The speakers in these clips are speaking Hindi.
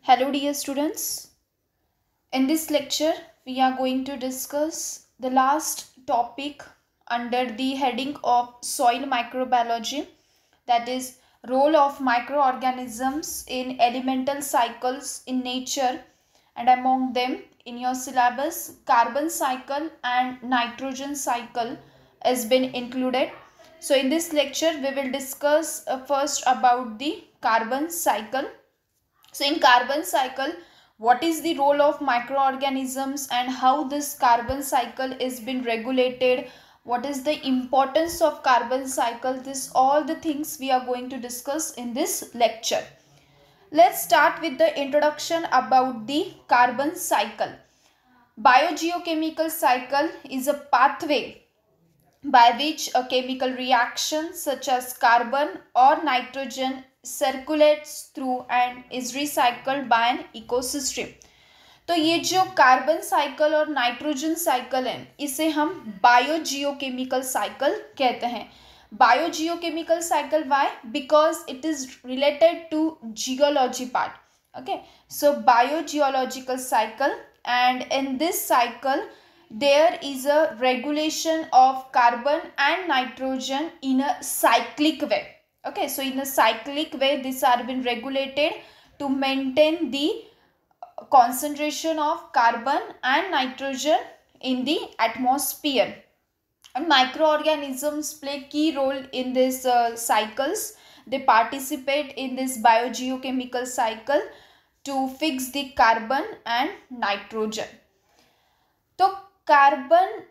Hello dear students. In this lecture we are going to discuss the last topic under the heading of soil microbiology, that is role of microorganisms in elemental cycles in nature, and among them in your syllabus carbon cycle and nitrogen cycle has been included. So in this lecture we will discuss first about the carbon cycle. So in carbon cycle, what is the role of microorganisms and how this carbon cycle is been regulated? What is the importance of carbon cycle? This all the things we are going to discuss in this lecture. Let's start with the introduction about the carbon cycle. Biogeochemical cycle is a pathway by which a chemical reaction such as carbon or nitrogen circulates through and is recycled by an ecosystem. तो ये जो कार्बन साइकिल और नाइट्रोजन साइकिल है इसे हम बायोजियोकेमिकल साइकिल कहते हैं. Biogeochemical cycle why? Because it is related to geology part. Okay, so biogeological cycle, and in this cycle there is a regulation of carbon and nitrogen in a cyclic way. Okay, so in a cyclic way these are been regulated to maintain the concentration of carbon and nitrogen in the atmosphere. And microorganisms play key role in these cycles. They participate in this biogeochemical cycle to fix the carbon and nitrogen. तो कार्बन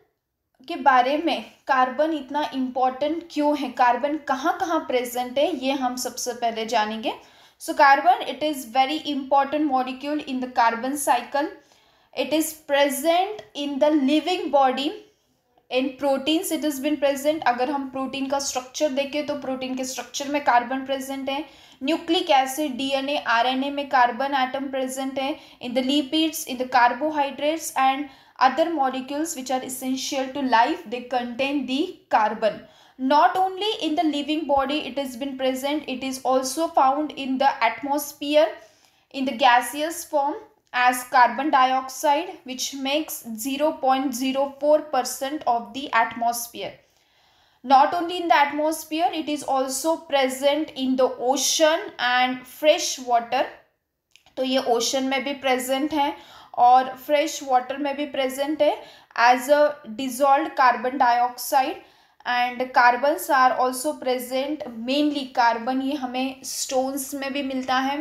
के बारे में, कार्बन इतना इम्पोर्टेंट क्यों है, कार्बन कहाँ कहाँ प्रेजेंट है, ये हम सबसे पहले जानेंगे. So carbon, it is very important molecule in the carbon cycle. It is present in the living body. In proteins it is been present. अगर हम प्रोटीन का स्ट्रक्चर देखें तो प्रोटीन के स्ट्रक्चर में कार्बन प्रेजेंट है. न्यूक्लिक एसिड, डीएनए, आरएनए में कार्बन एटम प्रेजेंट है. In the lipids, in the carbohydrates and other molecules which are essential to life, they contain the carbon. Not only in the living body it has been present, it is also found in the atmosphere in the gaseous form as carbon dioxide, which makes 0.04% of the atmosphere. Not only in the atmosphere, it is also present in the ocean and fresh water. तो ये ओशन में भी प्रेजेंट है और फ्रेश वाटर में भी प्रेजेंट है as a dissolved carbon dioxide. And carbons are also present. Mainly carbon ये हमें स्टोन्स में भी मिलता है,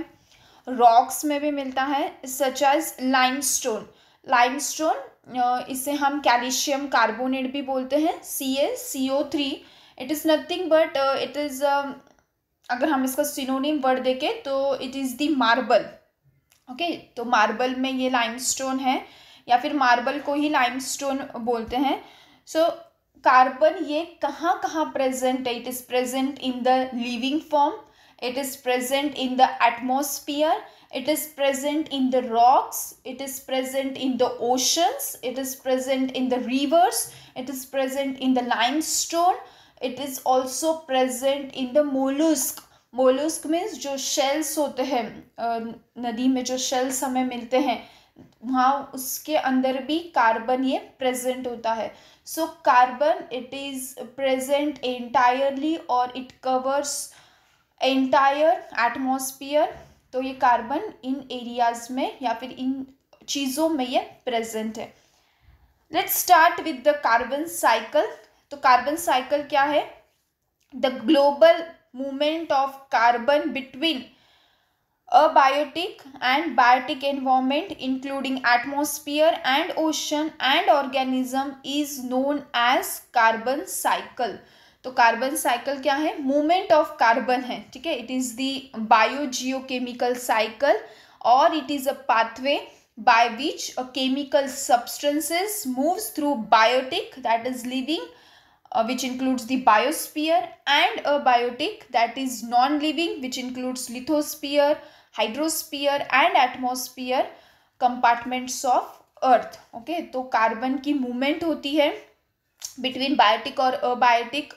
रॉक्स में भी मिलता है, सच एज लाइमस्टोन. लाइमस्टोन इसे हम कैल्शियम कार्बोनेट भी बोलते हैं, CaCO3. It is nothing but it is, अगर हम इसका सिनोनिम वर्ड देखें तो it is the marble. Okay, तो मार्बल में ये लाइमस्टोन है या फिर मार्बल को ही लाइमस्टोन बोलते हैं. सो कार्बन ये कहाँ कहाँ प्रेजेंट है? It is present in the living form, it is present in the atmosphere, it is present in the rocks, it is present in the oceans, it is present in the rivers, it is present in the limestone, it is also present in the mollusk. Mollusc means जो शेल्स होते हैं, नदी में जो शेल्स हमें मिलते हैं वहाँ उसके अंदर भी कार्बन ये प्रेजेंट होता है. So carbon it is present entirely और इट कवर्स एंटायर एटमॉस्फियर. तो ये कार्बन इन एरियाज में या फिर इन चीज़ों में ये प्रेजेंट है. Let's start with the carbon cycle. तो कार्बन साइकिल क्या है? The global movement of carbon between abiotic and biotic environment including atmosphere and ocean and organism is known as carbon cycle. तो कार्बन साइकिल क्या है? मूवमेंट ऑफ कार्बन है, ठीक है. It is the biogeochemical cycle और it is a pathway by which a chemical substances moves through biotic, that is living, which includes the biosphere, and abiotic, that is non-living, which includes lithosphere, hydrosphere and atmosphere compartments of earth. Okay, तो कार्बन की मूवमेंट होती है बिटवीन बायोटिक और abiotic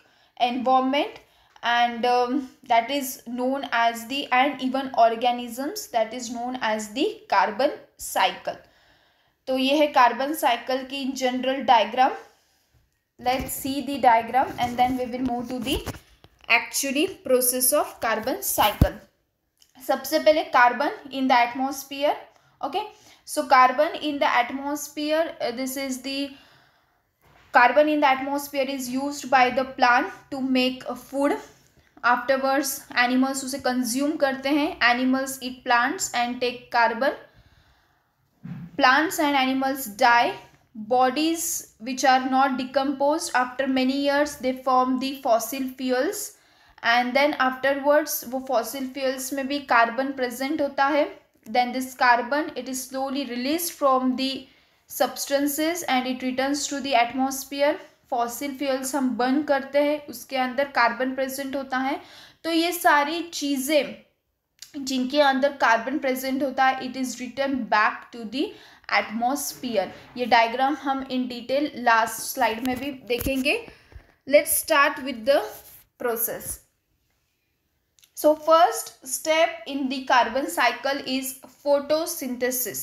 environment and that is known as the, and even organisms, that is known as the carbon cycle. तो ये है कार्बन साइकिल की general diagram. Let's see the diagram and then we will move to the actually process of carbon cycle. सबसे पहले carbon in the atmosphere. Okay, so carbon in the atmosphere, this is the carbon in the atmosphere is used by the plant to make food. Afterwards animals उसे consume करते हैं. Animals eat plants and take carbon. Plants and animals die. Bodies which are not decomposed, after many years they form the fossil fuels, and then afterwards वो fossil fuels में भी carbon present होता है. Then this carbon, it is slowly released from the substances and it returns to the atmosphere. Fossil fuels हम burn करते हैं, उसके अंदर carbon present होता है. तो ये सारी चीज़ें जिनके अंदर कार्बन प्रेजेंट होता है, it is return back to the atmosphere. ये डायग्राम हम इन डिटेल लास्ट स्लाइड में भी देखेंगे. Let's start with the process. So first step in the carbon cycle is photosynthesis.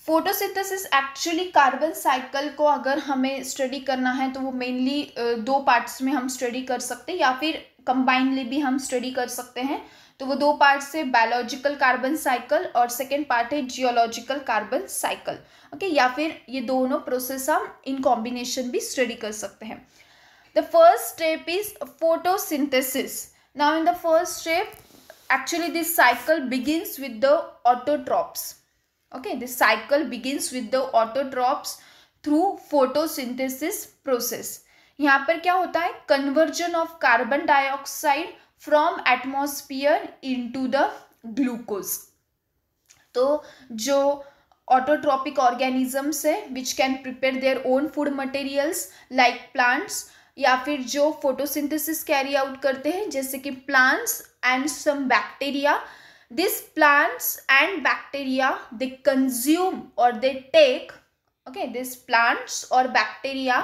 Photosynthesis actually carbon cycle को अगर हमें स्टडी करना है तो वो मेनली दो पार्ट्स में हम स्टडी कर सकते हैं, या फिर कंबाइनली भी हम स्टडी कर सकते हैं. तो वो दो पार्ट से बायोलॉजिकल कार्बन साइकिल और सेकेंड पार्ट है जियोलॉजिकल कार्बन साइकिल. ओके, या फिर ये दोनों प्रोसेस हम इन कॉम्बिनेशन भी स्टडी कर सकते हैं. The first step is photosynthesis. Now in the first step actually this cycle begins with the autotrophs. Okay, this cycle begins with the autotrophs through photosynthesis process. यहाँ पर क्या होता है, conversion of carbon dioxide from atmosphere into the glucose. तो जो autotrophic organisms है which can prepare their own food materials like plants, या फिर जो photosynthesis carry out करते हैं जैसे कि plants and some bacteria. These plants and bacteria, they consume or they take, okay, these plants or bacteria,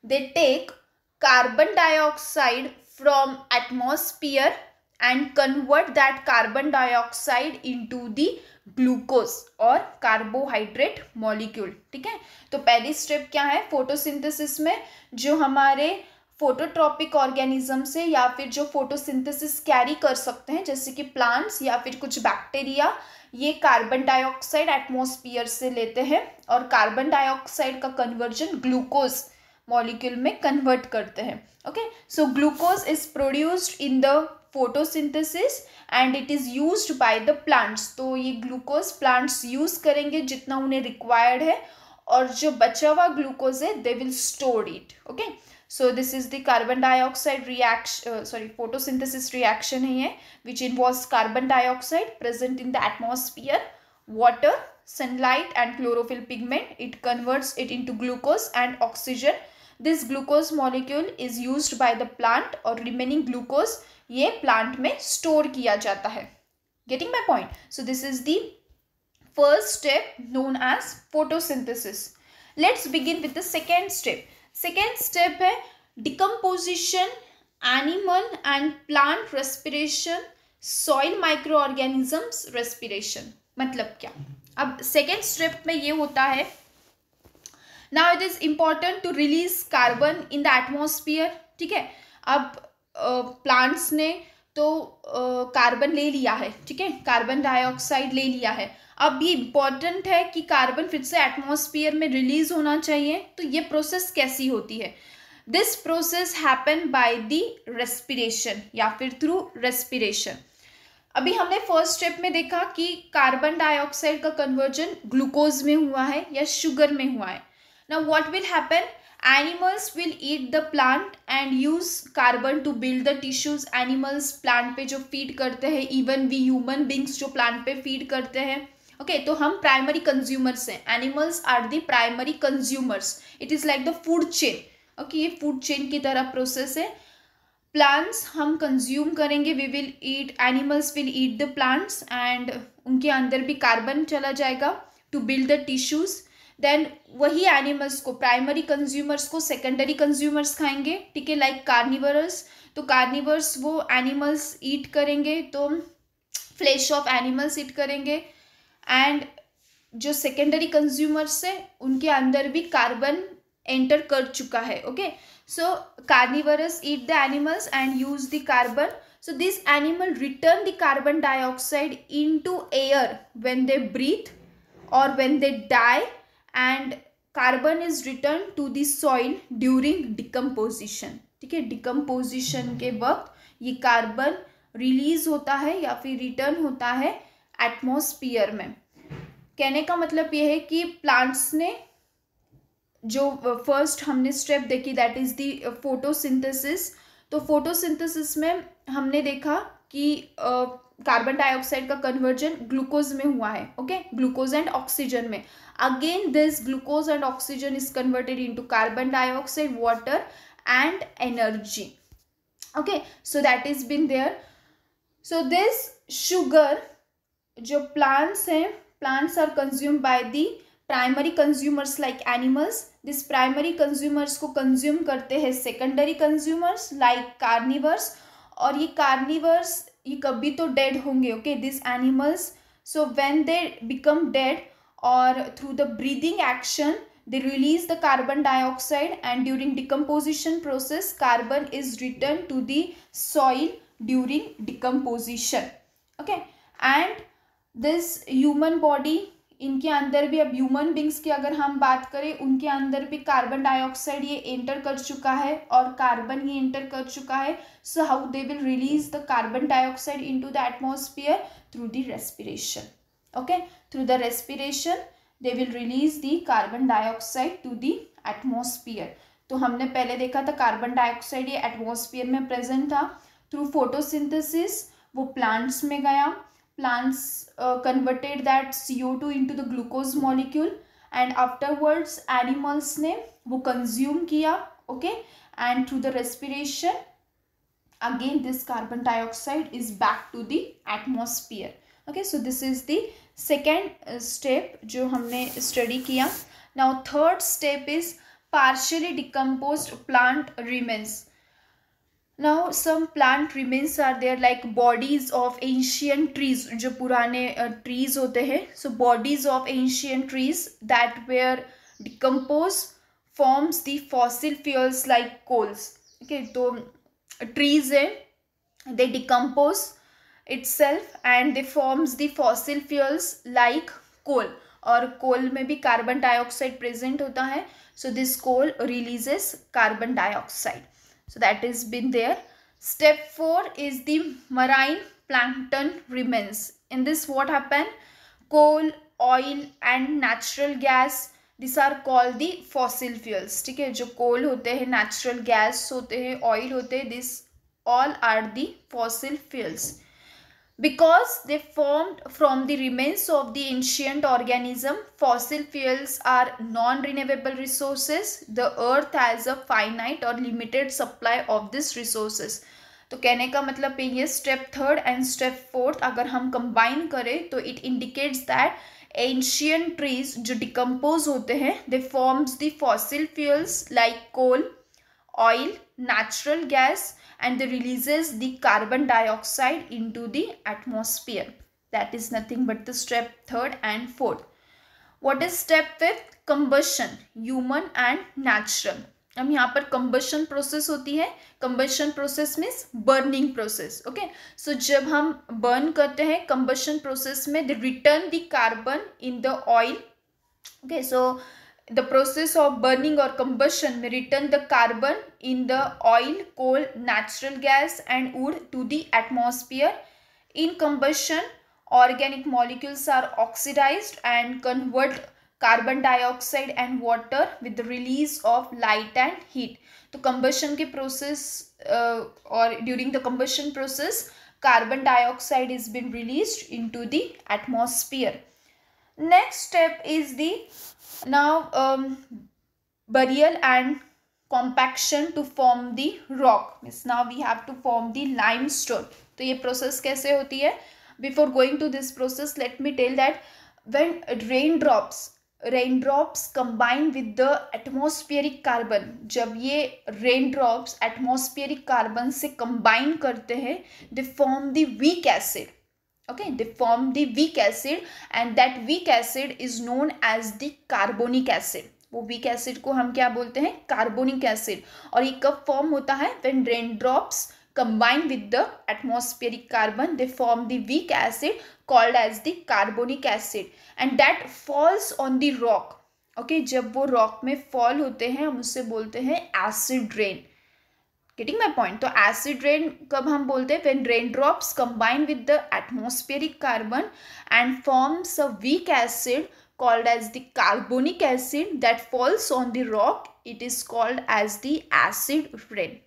they take carbon dioxide from atmosphere and convert that carbon dioxide into the glucose और carbohydrate molecule. ठीक है, तो पहली स्टेप क्या है फोटोसिंथेसिस में, जो हमारे फोटोट्रॉपिक ऑर्गेनिज्म से या फिर जो फोटोसिंथेसिस कैरी कर सकते हैं जैसे कि प्लांट्स या फिर कुछ बैक्टीरिया, ये कार्बन डाइऑक्साइड एटमॉस्फेयर से लेते हैं और कार्बन डाइऑक्साइड का कन्वर्जन ग्लूकोज मॉलिक्यूल में कन्वर्ट करते हैं. Okay, so glucose is produced in the photosynthesis and it is used by the plants. तो ये ग्लूकोज प्लांट्स यूज करेंगे जितना उन्हें रिक्वायर्ड है, और जो बचा हुआ ग्लूकोज है they will store it. Okay, so this is the carbon dioxide reaction, photosynthesis reaction है ये, which involves carbon dioxide present in the atmosphere, water, sunlight and chlorophyll pigment. It converts it into glucose and oxygen. This glucose molecule is used by the plant और remaining glucose ये plant में store किया जाता है. Getting my point? So this is the first step known as photosynthesis. Let's begin with the second step. Second step है decomposition, animal and plant respiration, soil micro organisms respiration. मतलब क्या, अब सेकेंड स्टेप में ये होता है, now it is important to release carbon in the atmosphere. ठीक है, अब प्लांट्स ने तो कार्बन ले लिया है, ठीक है, कार्बन डाइऑक्साइड ले लिया है. अब ये इम्पॉर्टेंट है कि कार्बन फिर से एटमॉस्फेयर में रिलीज होना चाहिए. तो ये प्रोसेस कैसी होती है, this process happen by the respiration या फिर थ्रू रेस्पिरेशन. अभी हमने फर्स्ट स्टेप में देखा कि कार्बन डाइऑक्साइड का कन्वर्जन ग्लूकोज में हुआ है या शुगर में हुआ है. Now what will happen, animals will eat the plant and use carbon to build the tissues. Animals plant पे जो फीड करते हैं, इवन वी ह्यूमन बींग्स जो प्लांट पे फीड करते हैं. ओके, तो हम प्राइमरी कंज्यूमर्स हैं, animals are the primary consumers. It is like the food chain. Okay, ये फूड चेन की तरह प्रोसेस है. प्लांट्स हम कंज्यूम करेंगे, we will eat, animals will eat the plants and उनके अंदर भी कार्बन चला जाएगा to build the tissues. Then वही एनिमल्स को, प्राइमरी कंज्यूमर्स को सेकेंडरी कंज्यूमर्स खाएंगे, ठीक है, लाइक कार्निवर्स। तो कार्निवर्स वो एनिमल्स ईट करेंगे, तो फ्लैश ऑफ एनिमल्स ईट करेंगे, एंड जो सेकेंडरी कंज्यूमर्स है उनके अंदर भी कार्बन एंटर कर चुका है। Okay, so carnivorous eat the animals and use the carbon, so this animal return the carbon dioxide into air when they breathe or when they die, and carbon is returned to the soil during decomposition, ठीक है, डिकम्पोजिशन के वक्त ये कार्बन रिलीज होता है या फिर रिटर्न होता है एटमॉस्फियर में। कहने का मतलब ये है कि प्लांट्स ने जो फर्स्ट हमने स्टेप देखी दैट इज द फोटोसिंथेसिस, तो फोटोसिंथेसिस में हमने देखा कि कार्बन डाइऑक्साइड का कन्वर्जन ग्लूकोज में हुआ है। ओके, ग्लूकोज एंड ऑक्सीजन में। Again this glucose and oxygen is converted into carbon dioxide, water and energy. Okay, so that is been there. So this sugar जो प्लांट्स हैं, plants are consumed by the primary consumers like animals. This primary consumers को कंज्यूम करते हैं सेकेंडरी कंज्यूमर्स लाइक कार्निवर्स, और ये कार्निवर्स ये कभी तो डेड होंगे। Okay, this animals, so when they become dead और through the breathing action they release the carbon dioxide, and during decomposition process carbon is returned to the soil during decomposition. Okay, and this human body, इनके अंदर भी, अब ह्यूमन बींग्स की अगर हम बात करें, उनके अंदर भी कार्बन डाइऑक्साइड ये एंटर कर चुका है और कार्बन ये एंटर कर चुका है। So how they will release the carbon dioxide into the atmosphere? Through the respiration. Okay, through the respiration they will release the carbon dioxide to the atmosphere। तो हमने पहले देखा था कार्बन डाइऑक्साइड ये एटमॉस्फेयर में प्रेजेंट था। थ्रू फोटोसिंथेसिस वो प्लांट्स में गया, plants converted that CO2 into the glucose molecule, and afterwards animals ने वो कंज्यूम किया। Okay, and through the respiration again this carbon dioxide is back to the atmosphere. Okay, so this is the second step जो हमने स्टडी किया। Now third step is partially decomposed plant remains. Now some plant remains are there like bodies of ancient trees, जो पुराने ट्रीज होते हैं। So bodies of ancient trees that were decompose forms the fossil fuels like coals. Okay, तो ट्रीज है, they decompose itself and they forms the fossil fuels like coal, और कोल में भी कार्बन डाइऑक्साइड प्रेजेंट होता है। so this coal releases carbon dioxide, so that is been there। step 4 is the marine plankton remains। in this what happen? coal, oil and natural gas, these are called the fossil fuels। ठीक है, जो कोल होते हैं, नेचुरल गैस होते हैं, ऑयल होते हैं, this all are the fossil fuels because they formed from the remains of the ancient organism। fossil fuels are non-renewable resources। the earth has a finite or limited supply of these resources। तो कहने का मतलब ये step third and step fourth अगर हम कंबाइन करें तो it indicates that ancient trees जो डिकम्पोज होते हैं, they forms the fossil fuels like coal, oil, natural gas, and they releases the carbon dioxide into the atmosphere। that is nothing but the step third and fourth। what is step fifth? combustion, human and natural। अब यहाँ पर combustion process होती है। combustion process means burning process। okay, so जब हम burn करते हैं combustion process में they return the carbon in the oil। okay, so the process of burning or combustion may return the carbon in the oil, coal, natural gas and wood to the atmosphere। in combustion organic molecules are oxidized and convert carbon dioxide and water with the release of light and heat। तो combustion के process or during the combustion process carbon dioxide is been released into the atmosphere। next step is the now burial and compaction to form the rock। means now we have to form the limestone। तो ये process कैसे होती है? before going to this process let me tell that when raindrops rain drops combine with the atmospheric carbon, जब ये रेन ड्रॉप्स एटमॉस्फेरिक कार्बन से कंबाइन करते हैं, दे form the weak acid. Okay, they form the weak acid and that weak acid is known as the carbonic acid. वो weak acid को हम क्या बोलते हैं? Carbonic acid. और ये कब form होता है? When raindrops combine with the atmospheric carbon, they form the weak acid called as the carbonic acid and that falls on the rock. Okay, जब वो rock में fall होते हैं हम उससे बोलते हैं acid rain. Getting my point? तो acid rain कब हम बोलते हैं? When raindrops combine with the atmospheric carbon and forms a weak acid called as the carbonic acid that falls on the rock, it is called as the acid rain.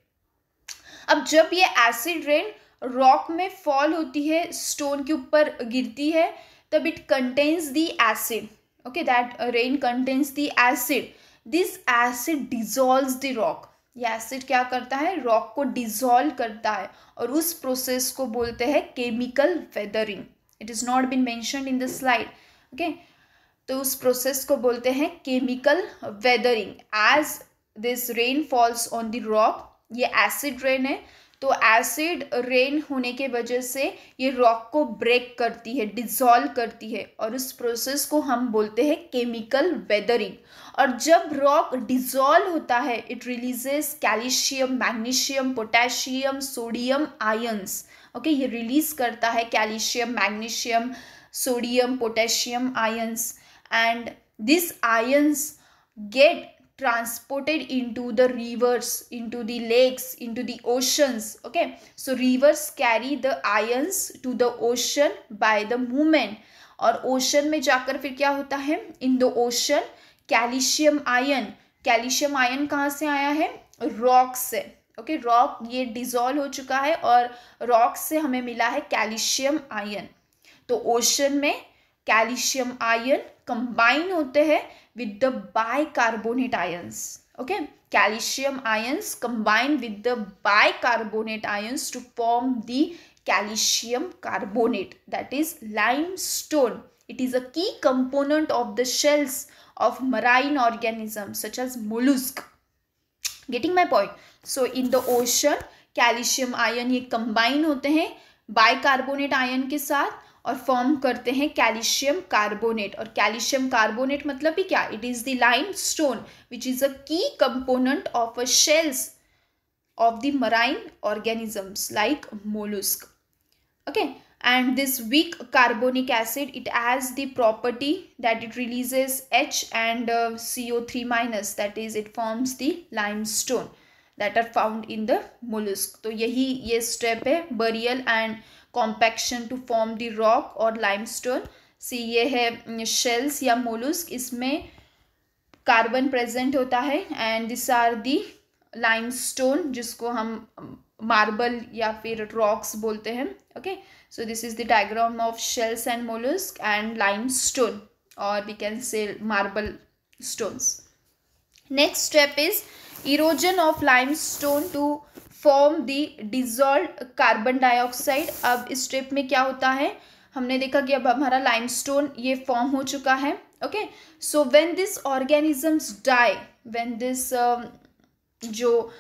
अब जब ये acid rain rock में fall होती है, stone के ऊपर गिरती है, तब it contains the acid. Okay, that rain contains the acid. This acid dissolves the rock. ये एसिड क्या करता है? रॉक को डिसॉल्व करता है और उस प्रोसेस को बोलते हैं chemical weathering. It is not been mentioned in the slide. Okay, तो उस प्रोसेस को बोलते हैं chemical weathering. As this rain falls on the rock, ये एसिड रेन है, तो एसिड रेन होने के वजह से ये रॉक को ब्रेक करती है, डिसॉल्व करती है और उस प्रोसेस को हम बोलते हैं केमिकल वेदरिंग. और जब रॉक डिसॉल्व होता है, it releases calcium, magnesium, potassium, sodium ions. Okay, ये रिलीज करता है calcium, magnesium, sodium, potassium ions and this ions get transported into the rivers, into the lakes, into the oceans. Okay, so rivers carry the ions to the ocean by the movement. और ocean में जाकर फिर क्या होता है? In the ocean calcium ion, calcium ion कहाँ से आया है? रॉक से. ओके, रॉक ये डिसॉल्व हो चुका है और रॉक से हमें मिला है कैल्शियम आयन. तो ओशन में कैल्शियम आयन कंबाइन होते हैं with the bicarbonate ions. Okay, calcium ions combine with the bicarbonate ions to form the calcium carbonate, that is limestone. It is a key component of the shells of marine organisms such as mollusk. Getting my point? So in the ocean calcium ion ये combine होते हैं bicarbonate ion के साथ और फॉर्म करते हैं कैल्शियम कार्बोनेट. और कैल्शियम कार्बोनेट मतलब भी क्या? It is the limestone which is a key component of a shells of the marine organisms like mollusc. Okay, and this weak carbonic acid, it has the property that it releases H and CO3-, that is it forms the limestone that are found in the mollusc. तो यही ये स्टेप है, burial and compaction to form the rock और लाइमस्टोन. सी ये है शेल्स या मोलुस्क, इसमें कार्बन प्रेजेंट होता है and this are the limestone जिसको हम मार्बल या फिर रॉक्स बोलते हैं. Okay, so this is the diagram of shells and mollusc and limestone और we can say marble stones. Next step is erosion of limestone to form the dissolve carbon dioxide. अब इस स्टेप में क्या होता है? हमने देखा कि अब हमारा लाइमस्टोन ये फॉर्म हो चुका है. Okay, so when this organisms die, when this जो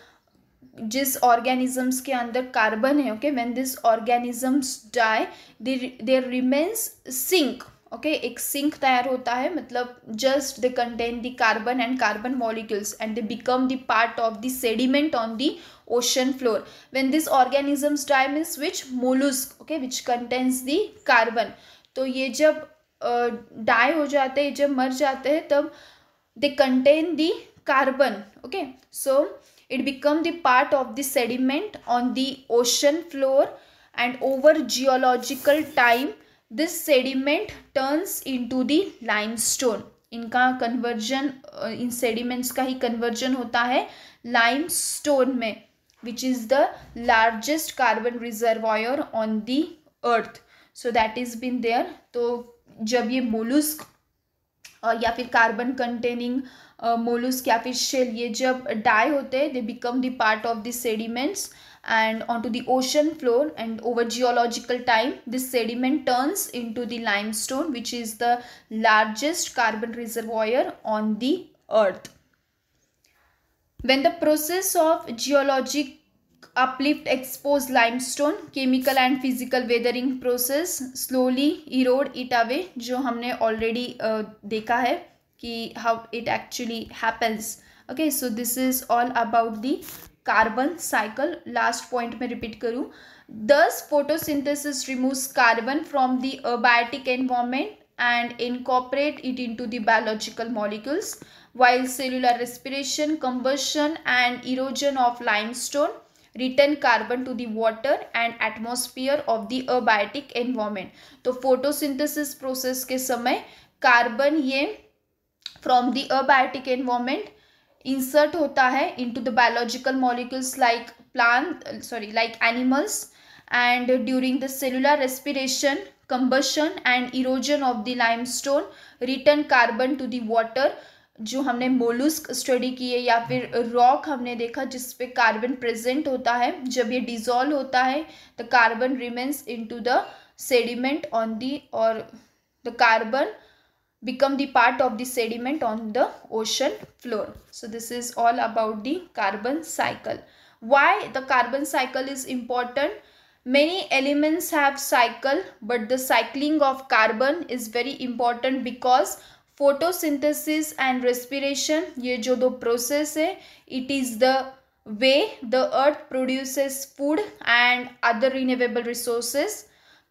जिस ऑर्गेनिजम्स के अंदर कार्बन है, okay, when this organisms die their remains sink. Okay, एक सिंक तैयार होता है, मतलब just they contain the carbon and carbon molecules and they become the part of the sediment on the ocean floor. When these organisms die means which? Mollusk, okay, which contains the carbon. तो ये जब die हो जाते हैं, जब मर जाते हैं, तब they contain the carbon. Okay, so it become the part of the sediment on the ocean floor and over geological time this sediment turns into the limestone. इनका कन्वर्जन, इन सेडिमेंट्स का ही कन्वर्जन होता है लाइमस्टोन में, which is the largest carbon reservoir on the earth. So that is been there. तो जब ये मोलुस्क या फिर कार्बन कंटेनिंग मोलुस्क या फिर शेल ये जब डाई होते हैं, दे become the part of the sediments and onto the ocean floor, and over geological time this sediment turns into the limestone, which is the largest carbon reservoir on the earth. When the process of geologic uplift expose limestone, chemical and physical weathering process slowly erode it away, जो हमने already देखा है कि how it actually happens. Okay, so this is all about the carbon cycle. Last point में repeat करूँ. Thus photosynthesis removes carbon from the abiotic environment and incorporate it into the biological molecules, while cellular respiration, combustion and erosion of limestone return carbon to the water and atmosphere of the abiotic environment. तो photosynthesis process के समय कार्बन ये from the abiotic environment insert होता है into the biological molecules like like animals, and during the cellular respiration, combustion and erosion of the limestone return carbon to the water. जो हमने मोलुस्क स्टडी की है या फिर रॉक हमने देखा जिसपे कार्बन प्रेजेंट होता है, जब ये डिजोल्व होता है the carbon remains into the sediment on the, और the carbon become the part of the sediment on the ocean floor. So this is all about the carbon cycle. Why the carbon cycle is important? Many elements have cycle, but the cycling of carbon is very important because photosynthesis and respiration, ये जो दो process है, it is the way the earth produces food and other renewable resources.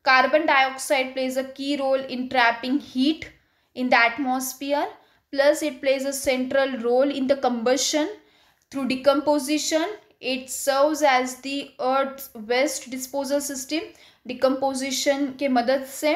Carbon dioxide plays a key role in trapping heat in the atmosphere, plus it plays a central role in the combustion. Through decomposition, it serves as the earth's waste disposal system. Decomposition के मदद से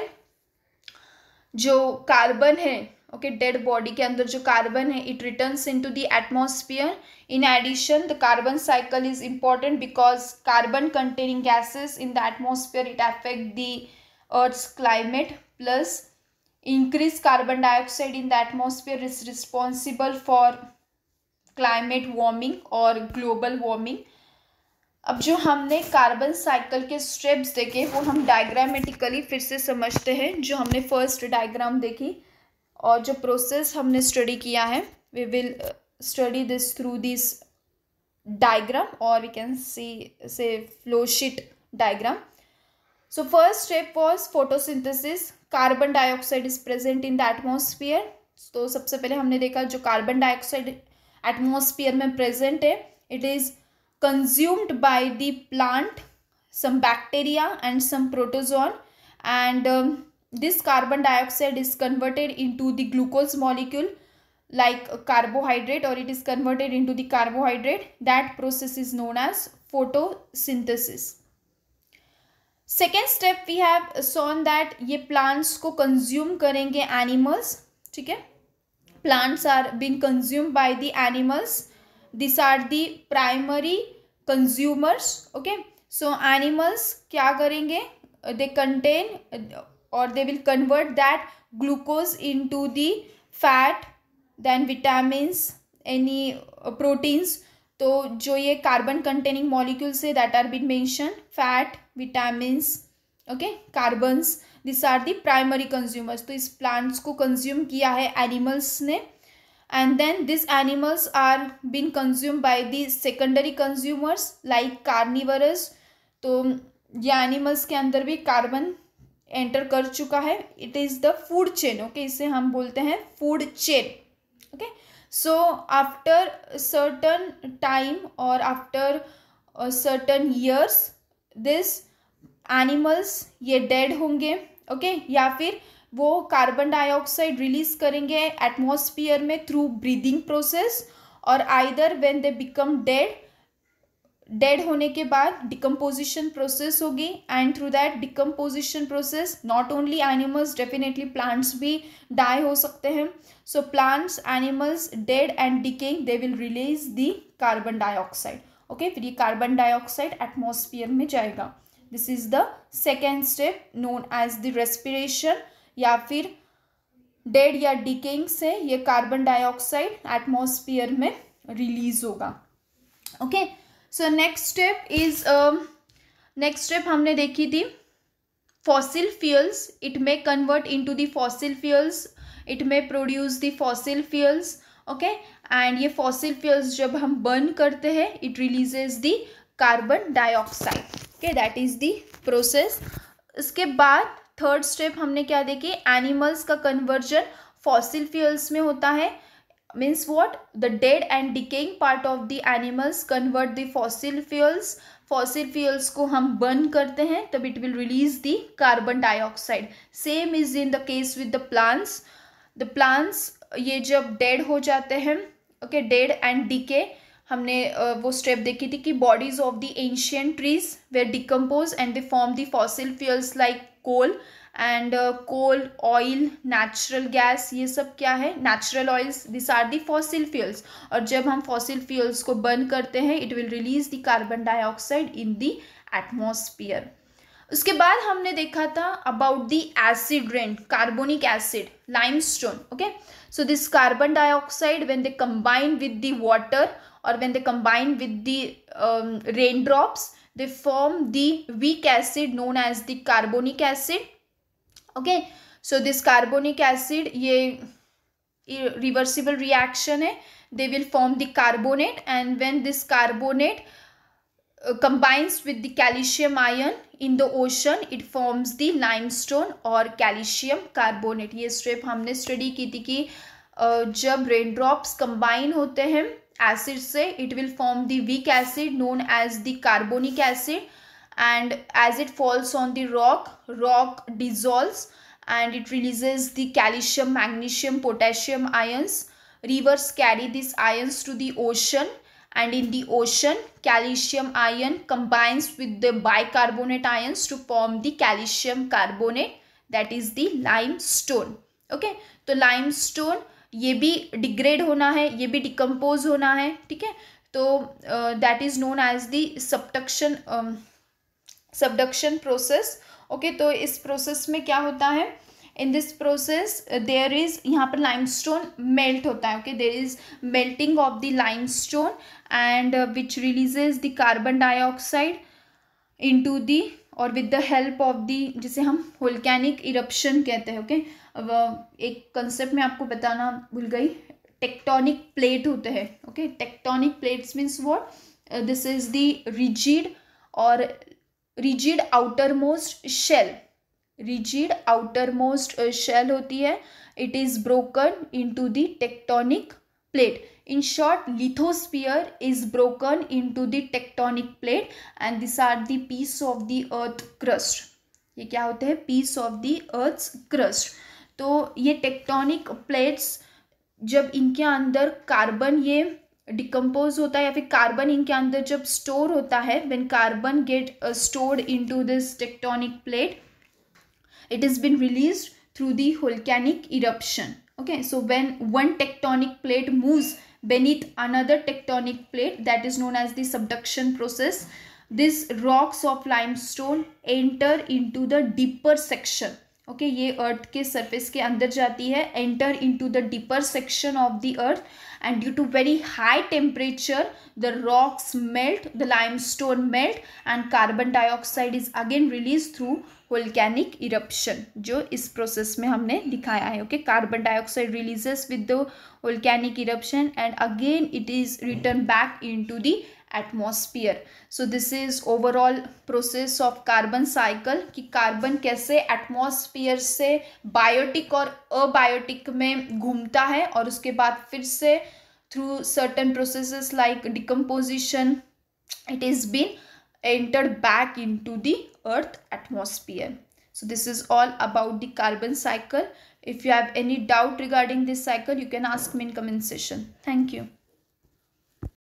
जो कार्बन है, ओके, डेड बॉडी के अंदर जो कार्बन है, it returns into the atmosphere. In addition the carbon cycle is important because carbon containing gases in the atmosphere, it affect the earth's climate, plus increased carbon dioxide in the atmosphere is responsible for climate warming और global warming. अब जो हमने कार्बन साइकिल के स्टेप्स देखे वो हम डायग्रामेटिकली फिर से समझते हैं. जो हमने फर्स्ट डायग्राम देखी और जो प्रोसेस हमने स्टडी किया है, we will study this through this diagram, और वी कैन सी से flow sheet diagram. So first step was photosynthesis. Carbon dioxide is present in the atmosphere. तो सबसे पहले हमने देखा जो कार्बन डाइऑक्साइड एटमॉस्फेयर में प्रेजेंट है, it is consumed by the plant, some bacteria and some protozoan, and this carbon dioxide is converted into the glucose molecule like a carbohydrate, or it is converted into the carbohydrate. That process is known as photosynthesis. Second step we have seen that ये प्लांट्स को कंज्यूम करेंगे एनिमल्स. ठीक है, plants are being consume by the animals. This are the primary consumers. Okay, so animals क्या करेंगे, दे कंटेन और they will convert that glucose into the fat, then vitamins, any proteins. तो जो ये कार्बन कंटेनिंग मॉलिक्यूल्स है that are been mention, fat, vitamins, okay, carbons, this are the primary consumers. तो इस प्लांट्स को कंज्यूम किया है एनिमल्स ने, and then this animals are been consume by the secondary consumers like carnivorous. तो ये एनिमल्स के अंदर भी कार्बन एंटर कर चुका है. It is the food chain. Okay, इसे हम बोलते हैं food chain. Okay, so after certain time or after certain years this animals ये dead होंगे. ओके, या फिर वो कार्बन डाइऑक्साइड रिलीज करेंगे एटमॉस्फेयर में थ्रू ब्रीदिंग प्रोसेस, और either when they become dead होने के बाद डिकम्पोजिशन प्रोसेस होगी, and through that decomposition process not only animals, definitely plants भी डाई हो सकते हैं. So plants, animals dead and decaying, they will release the carbon dioxide. Okay, फिर ये कार्बन डाइऑक्साइड एटमॉस्फेयर में जाएगा. This is the second step known as the respiration, या फिर डेड या डिकेइंग से ये कार्बन डाइऑक्साइड एटमॉस्फेयर में रिलीज होगा. ओके, सो नेक्स्ट स्टेप हमने देखी थी fossil fuels. It may convert into the fossil fuels, it may produce the fossil fuels. Okay, and ये फॉसिल फ्यूल्स जब हम बर्न करते हैं it releases the carbon dioxide. Okay, that is the process. इसके बाद थर्ड स्टेप हमने क्या देखी, एनिमल्स का कन्वर्जन फॉसिल फ्यूल्स में होता है. Means what, the dead and decaying part of the animals convert the fossil fuels. Fossil fuels को हम बर्न करते हैं तब it will release the carbon dioxide. Same is in the case with the plants. The plants ये जब डेड हो जाते हैं, ओके, डेड एंड डिके, हमने वो स्टेप देखी थी कि bodies of the ancient trees were decompose and they form the fossil fuels like coal and coal, oil, natural gas, ये सब क्या है, natural oils, this are the fossil fuels. और जब हम फॉसिल फ्यूल्स को बर्न करते हैं it will release the carbon dioxide in the atmosphere. उसके बाद हमने देखा था about the acid rain, carbonic acid, limestone. Okay, so this carbon dioxide when they combine with the water or when they combine with the raindrops they form the weak acid known as the carbonic acid. Okay, so this carbonic acid ये reversible reaction है, they will form the carbonate and when this carbonate combines with the calcium ion in the ocean it forms the limestone or calcium carbonate. ये स्टेप हमने स्टडी की थी कि जब रेनड्रॉप्स कंबाइन होते हैं एसिड से it will form the weak acid known as the carbonic acid and as it falls on the rock dissolves and it releases the calcium, magnesium, potassium ions. Rivers carry these ions to the ocean and in the ocean calcium ion combines with the bicarbonate ions to form the calcium carbonate, that is the limestone. Okay, तो limestone ये भी डिग्रेड होना है, ये भी डिकम्पोज होना है. ठीक है, तो that is known as the subduction process. Okay, तो इस प्रोसेस में क्या होता है, in this process there is, यहाँ पर लाइमस्टोन मेल्ट होता है. Okay, there is melting of the limestone and which releases the carbon dioxide into the, और with the help of the, जिसे हम वोल्केनिक इरप्शन कहते हैं. ओके, एक कंसेप्ट में आपको बताना भूल गई, टेक्टोनिक प्लेट होते हैं. Okay, tectonic plates means what, this is the rigid और rigid outermost shell, rigid outermost shell होती है, it is broken into the tectonic plate. In short, lithosphere is broken into the tectonic plate and these are the piece of the earth crust. ये क्या होते हैं, piece of the earth's crust. तो ये टेक्टोनिक प्लेट्स जब इनके अंदर कार्बन ये डिकम्पोज होता है या फिर कार्बन इनके अंदर जब स्टोर होता है, when carbon get stored into this tectonic plate, it has been released through the volcanic eruption. Okay, so when one tectonic plate moves beneath another tectonic plate, that is known as the subduction process. These rocks of limestone enter into the deeper section. Okay, ये अर्थ के सरफेस के अंदर जाती है, enter into the deeper section of the earth and due to very high temperature the rocks melt, the limestone melt and carbon dioxide is again released through volcanic eruption, जो इस प्रोसेस में हमने दिखाया है. Okay, carbon dioxide releases with the volcanic eruption and again it is returned back into the atmosphere. So this is overall process of carbon cycle कि कार्बन कैसे एटमॉस्फेयर से बायोटिक और अबायोटिक में घूमता है और उसके बाद फिर से through certain processes like decomposition it is been entered back into the earth atmosphere. So this is all about the carbon cycle. If you have any doubt regarding this cycle you can ask me in comment section. Thank you.